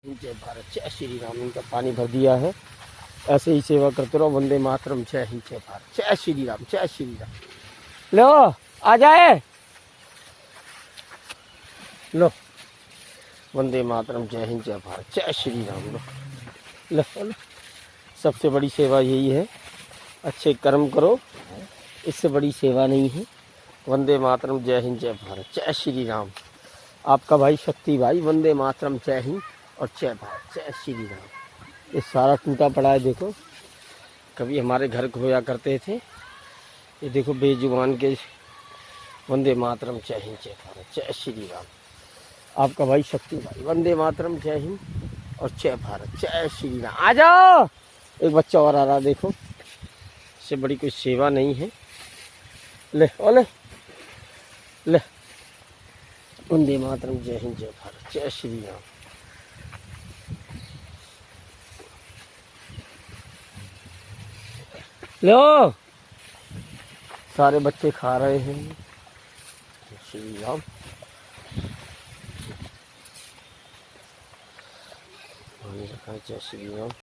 जय भारत, जय श्री राम। इनका पानी भर दिया है, ऐसे ही सेवा करते रहो। वंदे मातरम, जय हिंद, जय भारत, जय श्री राम, जय श्री राम। लो आ जाए, लो वंदे मातरम, जय हिंद, जय भारत, जय श्री राम। लो लो, सबसे बड़ी सेवा यही है, अच्छे कर्म करो, इससे बड़ी सेवा नहीं है। वंदे मातरम, जय हिंद, जय भारत, जय श्री राम। आपका भाई शक्ति भाई, वंदे मातरम, जय हिंद और जय भारत, जय श्री राम। ये सारा टूटा पड़ा है, देखो कभी हमारे घर खोया करते थे। ये देखो बेजुबान के वंदे मातरम, जय हिंद, जय भारत, जय श्री राम। आपका भाई शक्ति भाई, वंदे मातरम, जय हिंद और जय भारत, जय श्री राम। आ जाओ, एक बच्चा और आ रहा, देखो इससे बड़ी कोई सेवा नहीं है। ले ओले ले, वंदे मातरम, जय हिंद, जय भारत, जय श्री राम। लो सारे बच्चे खा रहे हैं। जय श्री राम। जय श्री राम।